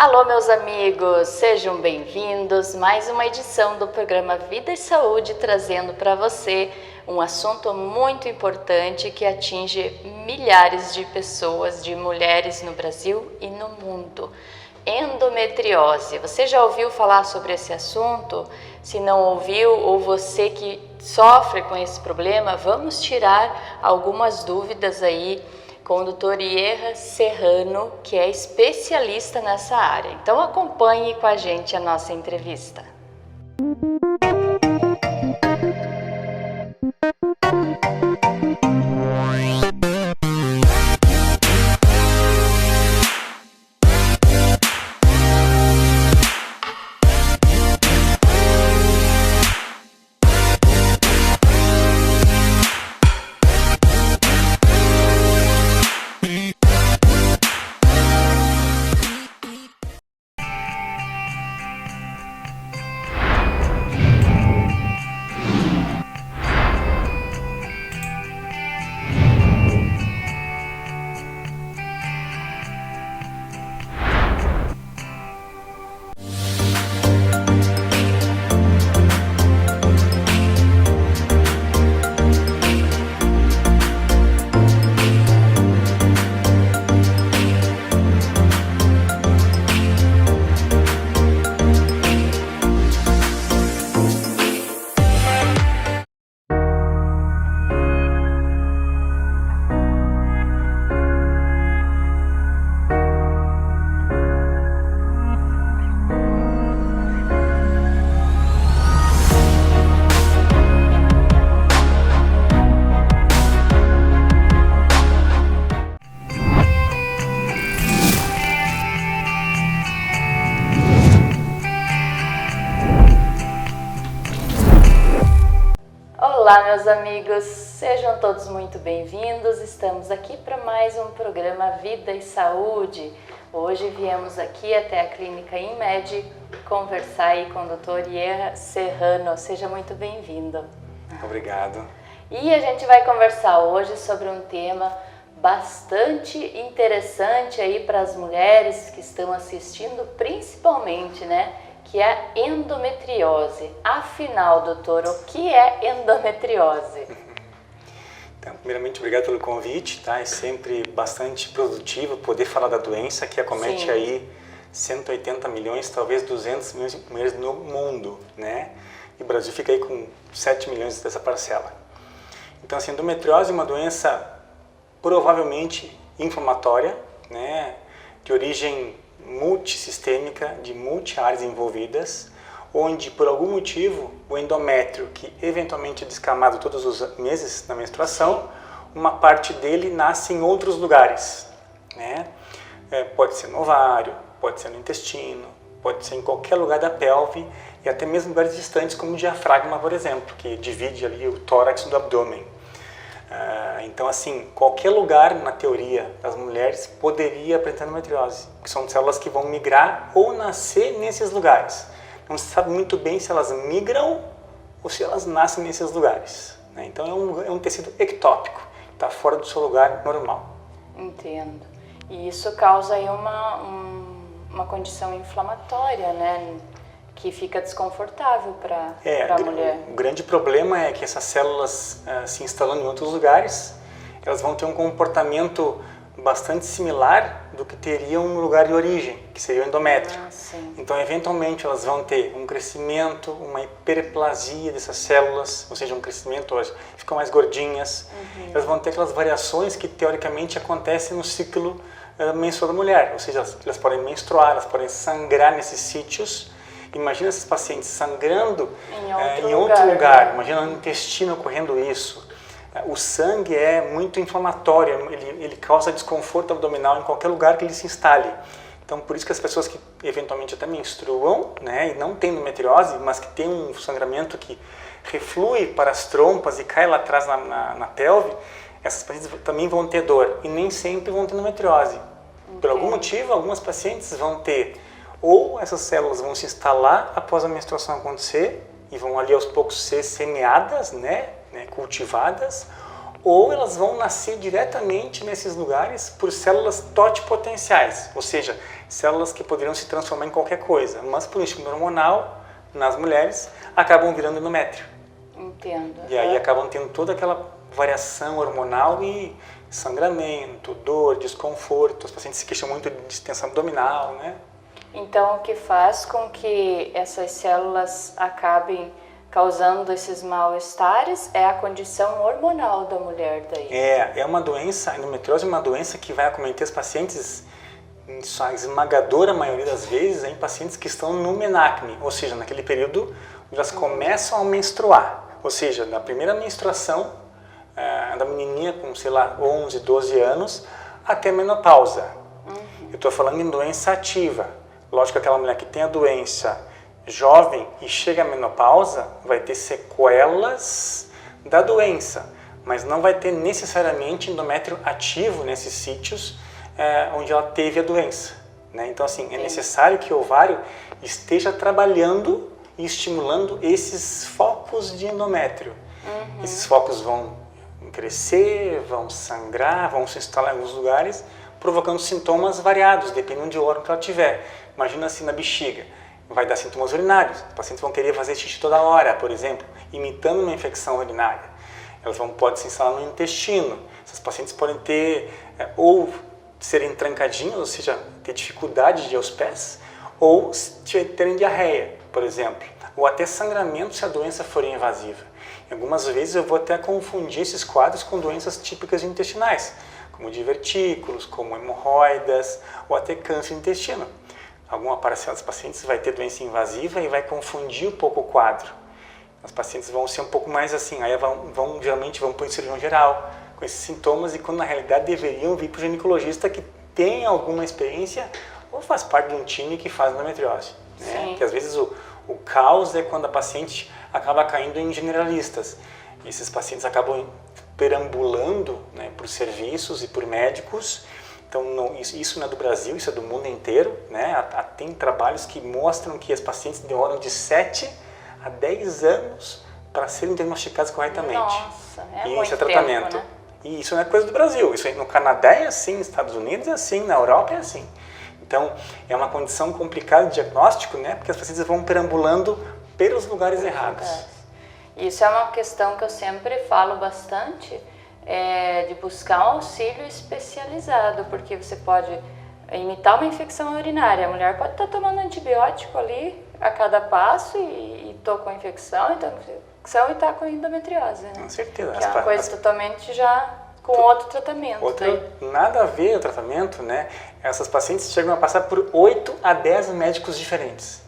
Alô, meus amigos, sejam bem-vindos. Mais uma edição do programa Vida e Saúde, trazendo para você um assunto muito importante que atinge milhares de pessoas, de mulheres no Brasil e no mundo. Endometriose. Você já ouviu falar sobre esse assunto? Se não ouviu, ou você que sofre com esse problema, vamos tirar algumas dúvidas aí com o Dr. Ierra Serrano, que é especialista nessa área. Então acompanhe com a gente a nossa entrevista. Olá, meus amigos, sejam todos muito bem-vindos. Estamos aqui para mais um programa Vida e Saúde. Hoje viemos aqui até a clínica InMed conversar aí com o Dr. Ierra Serrano. Seja muito bem-vindo. Obrigado. E a gente vai conversar hoje sobre um tema bastante interessante aí para as mulheres que estão assistindo, principalmente, né? Que é a endometriose. Afinal, doutor, o que é endometriose? Então, primeiramente, obrigado pelo convite, tá? É sempre bastante produtivo poder falar da doença que acomete Sim. aí 180 milhões, talvez 200 milhões de mulheres no mundo, né? E o Brasil fica aí com 7 milhões dessa parcela. Então, assim, endometriose é uma doença provavelmente inflamatória, né? De origem multissistêmica, de multi-áreas envolvidas, onde por algum motivo o endométrio, que eventualmente é descamado todos os meses na menstruação, uma parte dele nasce em outros lugares, né? Pode ser no ovário, pode ser no intestino, pode ser em qualquer lugar da pelve e até mesmo lugares distantes como o diafragma, por exemplo, que divide ali o tórax do abdômen. Então, assim, qualquer lugar, na teoria, das mulheres poderia apresentar endometriose, que são células que vão migrar ou nascer nesses lugares. Não se sabe muito bem se elas migram ou se elas nascem nesses lugares, né? Então, é um tecido ectópico, está fora do seu lugar normal. Entendo. E isso causa aí uma condição inflamatória, né? Que fica desconfortável para a mulher. O grande problema é que essas células se instalando em outros lugares, elas vão ter um comportamento bastante similar do que teriam no lugar de origem, que seria o endométrio. Então, eventualmente, elas vão ter um crescimento, uma hiperplasia dessas células, ou seja, um crescimento, elas ficam mais gordinhas. Elas vão ter aquelas variações que, teoricamente, acontecem no ciclo menstrual da mulher, ou seja, elas podem menstruar, elas podem sangrar nesses sítios. Imagina esses pacientes sangrando em outro lugar. Imagina no intestino ocorrendo isso. O sangue é muito inflamatório, ele causa desconforto abdominal em qualquer lugar que ele se instale. Então, por isso que as pessoas que eventualmente até menstruam, né, e não têm endometriose, mas que têm um sangramento que reflui para as trompas e cai lá atrás na pelve, essas pacientes também vão ter dor e nem sempre vão ter endometriose. Por algum motivo, algumas pacientes vão ter, ou essas células vão se instalar após a menstruação acontecer e vão ali aos poucos ser semeadas, né, cultivadas, ou elas vão nascer diretamente nesses lugares por células totipotenciais, ou seja, células que poderiam se transformar em qualquer coisa, mas por estímulo hormonal, nas mulheres, acabam virando endométrio. Entendo. E aí acabam tendo toda aquela variação hormonal e sangramento, dor, desconforto, os pacientes se queixam muito de distensão abdominal, né? Então, o que faz com que essas células acabem causando esses mal-estares é a condição hormonal da mulher daí. É uma doença, a endometriose é uma doença que vai acometer os pacientes, em sua esmagadora maioria das vezes, em pacientes que estão no menacne, ou seja, naquele período onde elas começam a menstruar. Ou seja, na primeira menstruação da menininha com, sei lá, 11, 12 anos, até a menopausa. Eu estou falando em doença ativa. Lógico que aquela mulher que tem a doença jovem e chega à menopausa vai ter sequelas da doença, mas não vai ter necessariamente endométrio ativo nesses sítios onde ela teve a doença, né? Então, assim, é necessário que o ovário esteja trabalhando e estimulando esses focos de endométrio. Esses focos vão crescer, vão sangrar, vão se instalar em alguns lugares, provocando sintomas variados, dependendo de órgão que ela tiver. Imagina assim na bexiga, vai dar sintomas urinários. Os pacientes vão querer fazer xixi toda hora, por exemplo, imitando uma infecção urinária. Elas podem se instalar no intestino. Esses pacientes podem ter ou serem trancadinhos, ou seja, ter dificuldade de ir aos pés, ou terem diarreia, por exemplo, ou até sangramento se a doença for invasiva. E algumas vezes eu vou até confundir esses quadros com doenças típicas intestinais, como divertículos, como hemorroidas, ou até câncer de intestino. Alguma parcela dos pacientes vai ter doença invasiva e vai confundir um pouco o quadro. Os pacientes vão ser um pouco mais assim, aí geralmente vão para o cirurgião geral com esses sintomas e quando na realidade deveriam vir para o ginecologista que tem alguma experiência ou faz parte de um time que faz endometriose. Né? Porque às vezes o caos é quando a paciente acaba caindo em generalistas. Esses pacientes acabam perambulando, né, por serviços e por médicos. Então, isso não é do Brasil, isso é do mundo inteiro. Né? Tem trabalhos que mostram que as pacientes demoram de 7 a 10 anos para serem diagnosticadas corretamente. Nossa, e muito tratamento. Tempo, né? E isso não é coisa do Brasil. Isso no Canadá é assim, nos Estados Unidos é assim, na Europa é assim. Então, é uma condição complicada de diagnóstico, né? Porque as pacientes vão perambulando pelos lugares errados. Isso é uma questão que eu sempre falo bastante, de buscar um auxílio especializado, porque você pode imitar uma infecção urinária. A mulher pode estar tomando antibiótico ali a cada passo e estou com infecção, então e está com endometriose, né? Com certeza. Que é uma coisa totalmente já com outro tratamento. Nada a ver o tratamento, né? Essas pacientes chegam a passar por 8 a 10 médicos diferentes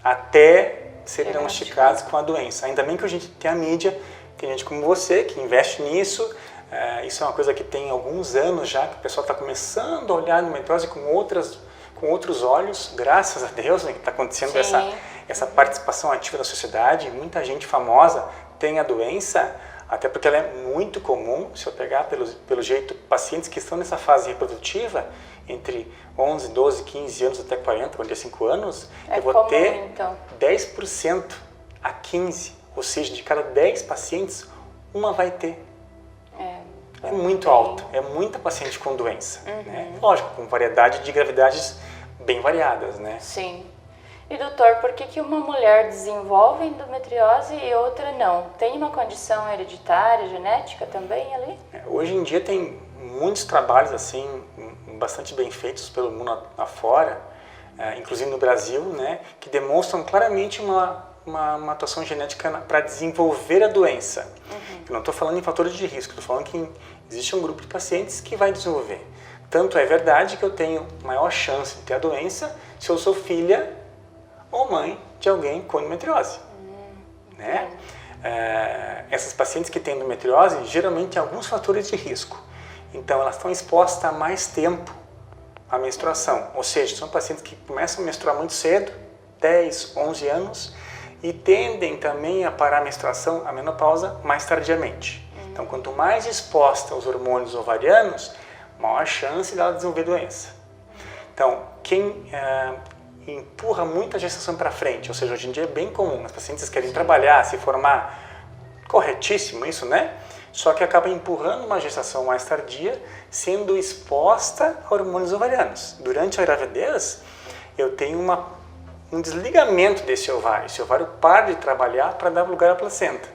até serem diagnosticados com a doença. Ainda bem que a gente tem a mídia, tem gente como você que investe nisso. Isso é uma coisa que tem alguns anos já, que o pessoal está começando a olhar a endometriose com outros olhos, graças a Deus, né, que está acontecendo essa participação ativa da sociedade. Muita gente famosa tem a doença, até porque ela é muito comum. Se eu pegar pelo jeito pacientes que estão nessa fase reprodutiva, entre 11, 12, 15 anos até 40, 45 anos, eu vou ter então 10% a 15%, ou seja, de cada 10 pacientes, uma vai ter. É muito alto, é muita paciente com doença. Né? Lógico, com variedade de gravidades bem variadas, né? Sim. E doutor, por que uma mulher desenvolve endometriose e outra não? Tem uma condição hereditária, genética também ali? Hoje em dia tem muitos trabalhos assim, bastante bem feitos pelo mundo afora, inclusive no Brasil, né, que demonstram claramente uma atuação genética para desenvolver a doença. Eu não estou falando em fatores de risco, estou falando que existe um grupo de pacientes que vai desenvolver. Tanto é verdade que eu tenho maior chance de ter a doença se eu sou filha ou mãe de alguém com endometriose. Né? Essas pacientes que têm endometriose geralmente têm alguns fatores de risco. Então elas estão expostas a mais tempo à menstruação. Ou seja, são pacientes que começam a menstruar muito cedo, 10, 11 anos, e tendem também a parar a menstruação, a menopausa, mais tardiamente. Então, quanto mais exposta aos hormônios ovarianos, maior chance dela desenvolver doença. Então, quem empurra muito a gestação para frente, ou seja, hoje em dia é bem comum, as pacientes querem trabalhar, se formar, corretíssimo isso, né? só que acaba empurrando uma gestação mais tardia, sendo exposta a hormônios ovarianos. Durante a gravidez, eu tenho um desligamento desse ovário. Esse ovário para de trabalhar para dar lugar à placenta.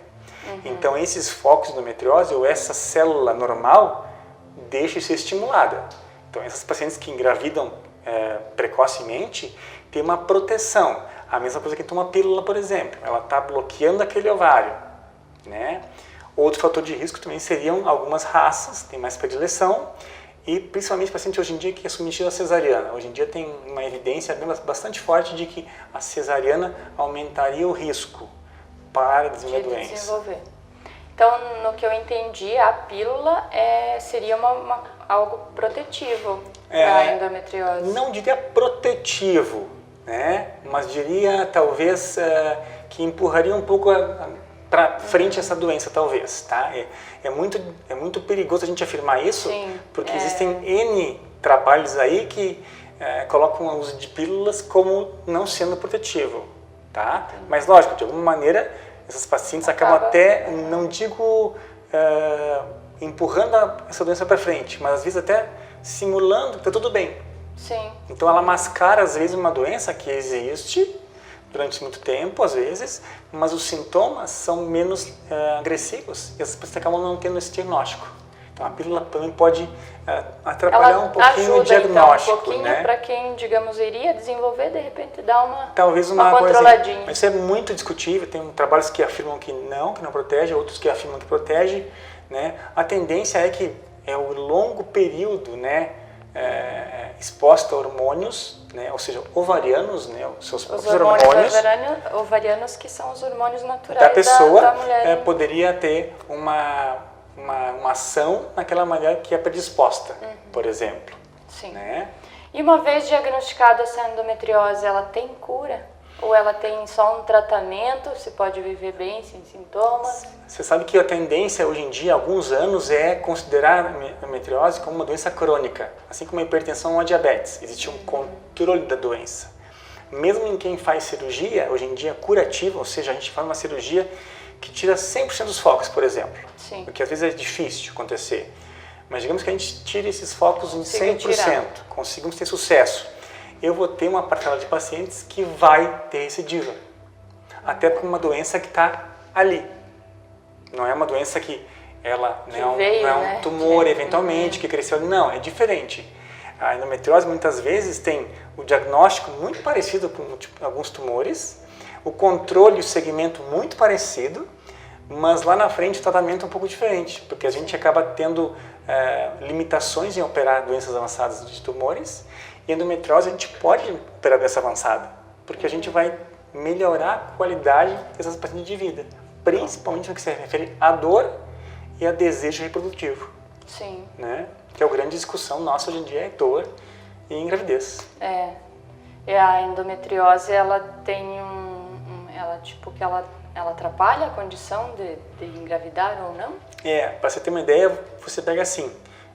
Então, esses focos de endometriose, ou essa célula normal, deixa de ser estimulada. Então, essas pacientes que engravidam precocemente têm uma proteção. A mesma coisa que toma pílula, por exemplo. Ela está bloqueando aquele ovário, né? Outro fator de risco também seriam algumas raças, tem mais predileção, e principalmente paciente hoje em dia que é submetido à cesariana. Hoje em dia tem uma evidência bastante forte de que a cesariana aumentaria o risco para desenvolver a doença. Então, no que eu entendi, a pílula seria algo protetivo para a endometriose. Não diria protetivo, né? Mas diria talvez que empurraria um pouco para frente essa doença, talvez, tá? É muito perigoso a gente afirmar isso, porque existem N trabalhos aí que colocam o uso de pílulas como não sendo protetivo, tá? Mas lógico, de alguma maneira, essas pacientes acabam até, não digo empurrando essa doença para frente, mas às vezes até simulando que está tudo bem. Sim. Então ela mascara às vezes uma doença que existe durante muito tempo, às vezes, mas os sintomas são menos agressivos e as pacientes acabam não tendo esse diagnóstico. Então a pílula também pode atrapalhar um pouquinho o diagnóstico, então, um pouquinho, né? Para quem, digamos, iria desenvolver, de repente dá uma talvez uma controladinha. Mas isso é muito discutível, tem trabalhos que afirmam que não protege, outros que afirmam que protege, né? A tendência é que o longo período, né, exposta a hormônios, né, ou seja, ovarianos, né, os seus próprios hormônios ovarianos, que são os hormônios naturais da pessoa, da mulher. Poderia ter uma ação naquela maneira que é predisposta, por exemplo. Sim. Né? E uma vez diagnosticada essa endometriose, ela tem cura? Ou ela tem só um tratamento? Você pode viver bem sem sintomas? Você sabe que a tendência hoje em dia, há alguns anos, é considerar a endometriose como uma doença crônica, assim como a hipertensão ou a diabetes. Existe um controle da doença. Mesmo em quem faz cirurgia, hoje em dia curativa, ou seja, a gente faz uma cirurgia que tira 100% dos focos, por exemplo. Sim. Porque às vezes é difícil acontecer. Mas digamos que a gente tire esses focos em 100%, conseguimos ter sucesso. Eu vou ter uma parcela de pacientes que vai ter recidiva. Até porque é uma doença que está ali. Não é uma doença que ela não é um tumor, eventualmente, que cresceu. Não, é diferente. A endometriose muitas vezes tem o diagnóstico muito parecido com alguns tumores, o controle e o segmento muito parecido, mas lá na frente o tratamento é um pouco diferente, porque a gente acaba tendo limitações em operar doenças avançadas de tumores, e a endometriose a gente pode operar doença avançada, porque a gente vai melhorar a qualidade dessas pacientes de vida, principalmente no que se refere à dor e a desejo reprodutivo. Sim. Né? Que é a grande discussão nossa hoje em dia, é dor e gravidez. E a endometriose, ela tem ela atrapalha a condição de engravidar ou não? Para você ter uma ideia, você pega assim,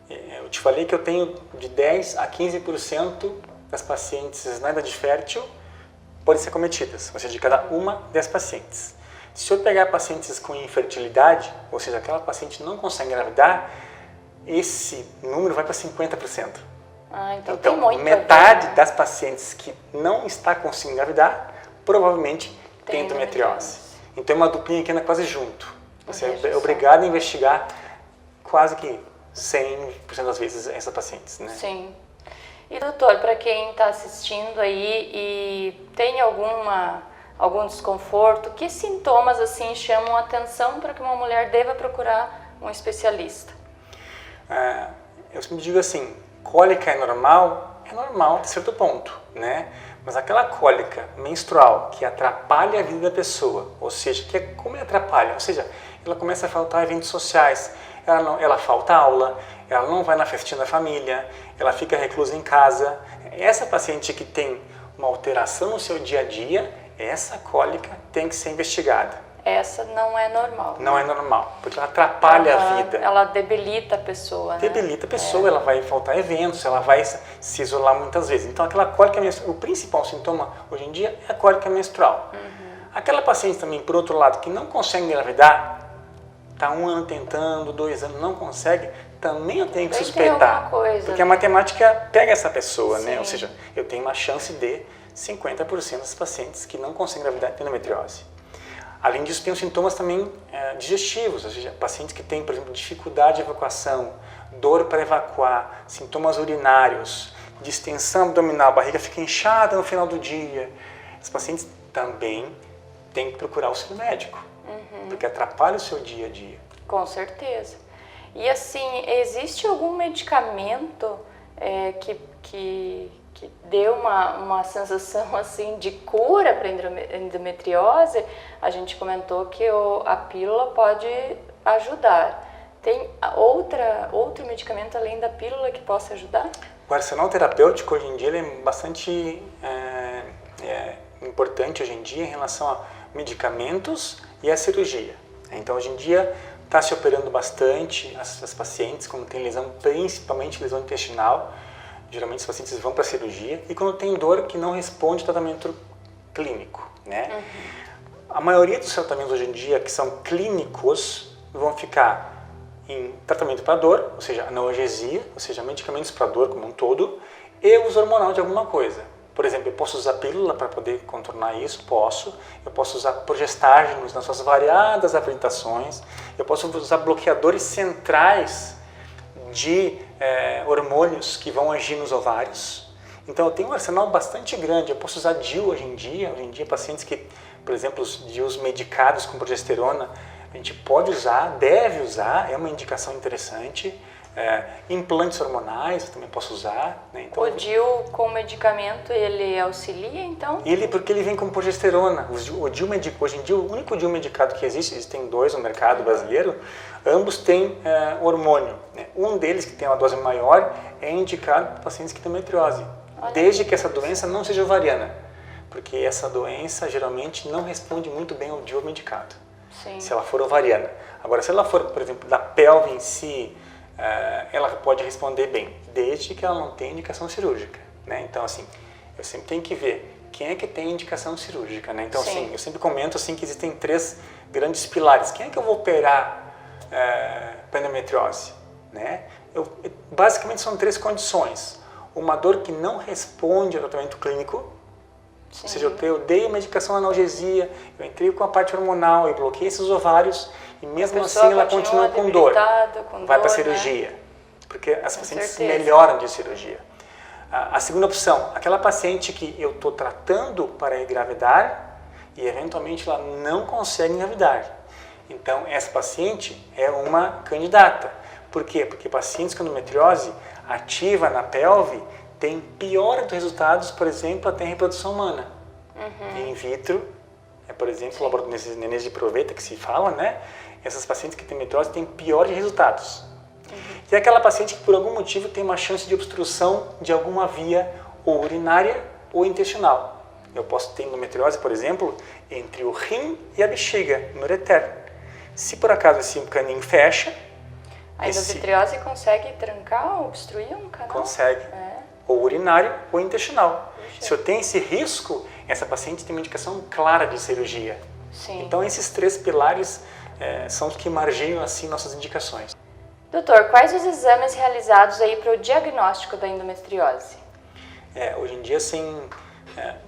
eu te falei que eu tenho de 10 a 15% das pacientes na idade fértil podem ser cometidas, ou seja, de cada uma 10 pacientes. Se eu pegar pacientes com infertilidade, ou seja, aquela paciente não consegue engravidar, esse número vai para 50%. Então tem muito metade das pacientes que não está conseguindo engravidar, provavelmente tem endometriose. Então é uma duplinha que anda quase junto. Você é obrigado a investigar quase que 100% das vezes essas pacientes, né? Sim. E doutor, para quem está assistindo aí e tem algum desconforto, que sintomas assim chamam a atenção para que uma mulher deva procurar um especialista? Eu sempre digo assim, cólica é normal a certo ponto, né? Mas aquela cólica menstrual que atrapalha a vida da pessoa, ou seja, como atrapalha? Ou seja, ela começa a faltar eventos sociais, ela falta aula, ela não vai na festinha da família, ela fica reclusa em casa. Essa paciente que tem uma alteração no seu dia a dia, essa cólica tem que ser investigada. Essa não é normal. Não é normal, porque ela atrapalha a vida. Ela debilita a pessoa. Debilita a pessoa, ela vai faltar eventos, ela vai se isolar muitas vezes. Então, aquela cólica menstrual, o principal sintoma hoje em dia é a cólica menstrual. Aquela paciente também, por outro lado, que não consegue engravidar, está 1 ano tentando, 2 anos, não consegue, também eu tenho que suspeitar. Porque a matemática pega essa pessoa, né? Ou seja, eu tenho uma chance de 50% dos pacientes que não conseguem engravidar de endometriose. Além disso, tem os sintomas também digestivos, ou seja, pacientes que têm, por exemplo, dificuldade de evacuação, dor para evacuar, sintomas urinários, distensão abdominal, a barriga fica inchada no final do dia. Os pacientes também têm que procurar auxílio médico, porque atrapalha o seu dia a dia. Com certeza. E assim, existe algum medicamento que dê uma sensação assim de cura para endometriose? A gente comentou que a pílula pode ajudar. Tem outro medicamento além da pílula que possa ajudar? O arsenal terapêutico hoje em dia ele é bastante importante hoje em dia em relação a medicamentos e a cirurgia. Então hoje em dia está se operando bastante as pacientes quando tem lesão, principalmente lesão intestinal. Geralmente os pacientes vão para a cirurgia e quando tem dor que não responde ao tratamento clínico, né? A maioria dos tratamentos hoje em dia que são clínicos vão ficar em tratamento para dor, ou seja, analgesia, ou seja, medicamentos para dor como um todo, e uso hormonal de alguma coisa. Por exemplo, eu posso usar pílula para poder contornar isso? Posso. Eu posso usar progestágenos nas suas variadas apresentações. Eu posso usar bloqueadores centrais de hormônios que vão agir nos ovários. Então eu tenho um arsenal bastante grande. Eu posso usar DIU hoje em dia. Hoje em dia, pacientes que, por exemplo, os DIUs medicados com progesterona, a gente pode usar, deve usar, é uma indicação interessante. Implantes hormonais eu também posso usar, né? Então, o DIU com medicamento ele auxilia então? Porque ele vem com progesterona. O DIU hoje em dia o único DIU medicado que existe, existem 2 no mercado brasileiro, ambos têm hormônio, né? Um deles que tem uma dose maior é indicado para pacientes que têm endometriose, desde que essa doença não seja ovariana, porque essa doença geralmente não responde muito bem ao DIU medicado. Sim. Se ela for ovariana. Agora, se ela for, por exemplo, da pelve em si, ela pode responder bem, desde que ela não tenha indicação cirúrgica, né? Então, assim, eu sempre tenho que ver quem é que tem indicação cirúrgica, né? Então, assim, eu sempre comento assim que existem 3 grandes pilares. Quem é que eu vou operar para endometriose, né? Basicamente são 3 condições. Uma dor que não responde ao tratamento clínico, ou seja, eu dei a medicação analgesia, eu entrei com a parte hormonal, eu bloqueei esses ovários e mesmo assim ela continua com dor. Vai para a cirurgia, né? Porque as pacientes melhoram de cirurgia. A segunda opção, aquela paciente que eu estou tratando para engravidar e eventualmente ela não consegue engravidar. Então essa paciente é uma candidata. Por quê? Porque pacientes com endometriose ativa na pelve tem pior dos resultados, por exemplo, até em reprodução humana. In vitro, por exemplo, nesses nenéns de proveta que se fala, né? Essas pacientes que têm endometriose têm piores resultados. E aquela paciente que por algum motivo tem uma chance de obstrução de alguma via ou urinária ou intestinal. Eu posso ter endometriose, por exemplo, entre o rim e a bexiga, no ureter. Se por acaso esse caninho fecha... A endometriose consegue trancar ou obstruir um canal? Consegue. Ou urinário ou intestinal. Puxa. Se eu tenho esse risco, essa paciente tem uma indicação clara de cirurgia. Sim. Então esses 3 pilares são os que margeiam assim nossas indicações. Doutor, quais os exames realizados aí para o diagnóstico da endometriose? Hoje em dia, sim,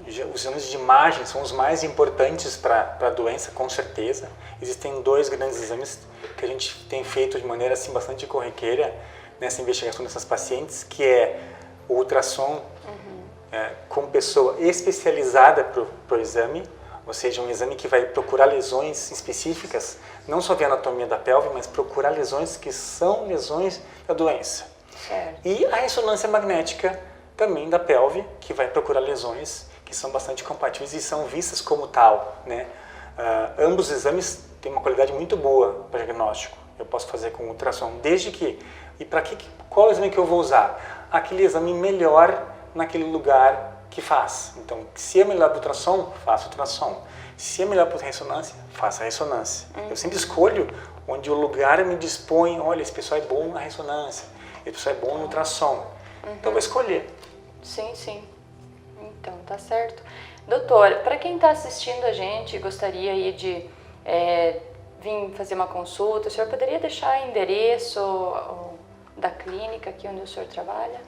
os exames de imagem são os mais importantes para a doença, com certeza. Existem 2 grandes exames que a gente tem feito de maneira assim, bastante corriqueira nessa investigação dessas pacientes, que é o ultrassom com pessoa especializada para o exame, ou seja, um exame que vai procurar lesões específicas, não só ver a anatomia da pelve, mas procurar lesões que são lesões da doença. Certo. E a ressonância magnética também da pelve, que vai procurar lesões que são bastante compatíveis e são vistas como tal, né? Ambos os exames têm uma qualidade muito boa para diagnóstico. Eu posso fazer com ultrassom, desde que... E para qual exame que eu vou usar? Aquele exame melhor naquele lugar que faz. Então, se é melhor para ultrassom, faça ultrassom. Se é melhor para ressonância, faça a ressonância. Eu sempre escolho onde o lugar me dispõe, olha, esse pessoal é bom na ressonância, esse pessoal é bom no ultrassom. Então, eu vou escolher. Sim, sim. Então, tá certo. Doutor, para quem está assistindo a gente e gostaria aí de vir fazer uma consulta, o senhor poderia deixar endereço da clínica aqui onde o senhor trabalha?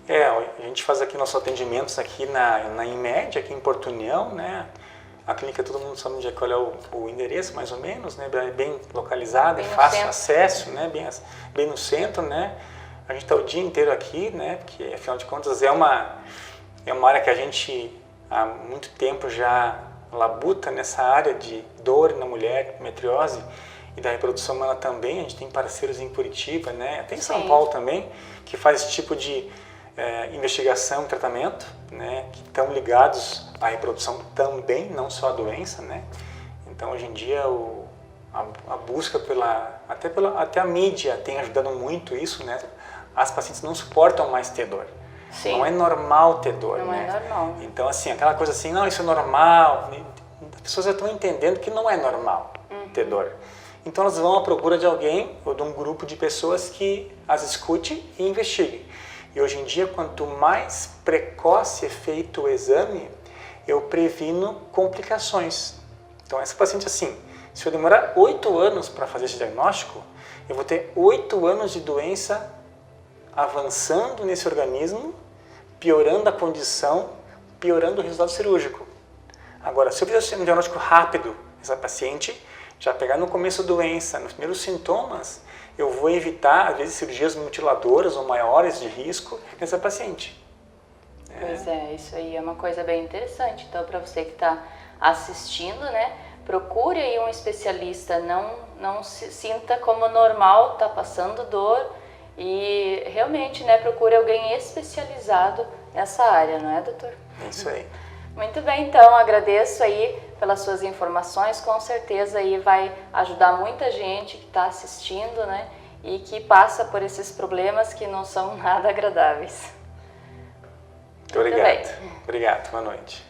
A gente faz aqui nossos atendimentos aqui na IMED, aqui em Porto União, né? A clínica, todo mundo sabe onde é, qual é o endereço, mais ou menos, né? Bem localizado, é fácil acesso, né? Bem no centro, né? A gente está o dia inteiro aqui, né? Porque, afinal de contas, é uma área que a gente, há muito tempo já labuta nessa área de dor na mulher, endometriose, e da reprodução humana também. A gente tem parceiros em Curitiba, né? Até em São Paulo também, que faz esse tipo de investigação e tratamento, né, que estão ligados à reprodução também, não só à doença, né? Então, hoje em dia, a busca até a mídia tem ajudado muito isso, né? As pacientes não suportam mais ter dor. Sim. Não é normal ter dor, não né? É normal. Então, assim, aquela coisa assim, não, isso é normal. As pessoas já estão entendendo que não é normal ter dor. Então, elas vão à procura de alguém ou de um grupo de pessoas que as escute e investigue. E hoje em dia, quanto mais precoce é feito o exame, eu previno complicações. Então, essa paciente, assim, se eu demorar 8 anos para fazer esse diagnóstico, eu vou ter 8 anos de doença avançando nesse organismo, piorando a condição, piorando o resultado cirúrgico. Agora, se eu fizer um diagnóstico rápido, essa paciente já pegar no começo da doença, nos primeiros sintomas, eu vou evitar, às vezes, cirurgias mutiladoras ou maiores de risco nessa paciente. Pois é, isso aí é uma coisa bem interessante. Então, para você que está assistindo, né, procure aí um especialista, não se sinta como normal, está passando dor e realmente, né, procure alguém especializado nessa área, não é, doutor? É isso aí. Muito bem, então, agradeço aí pelas suas informações, com certeza aí vai ajudar muita gente que está assistindo, né, e que passa por esses problemas que não são nada agradáveis. Muito obrigado. Obrigado, boa noite.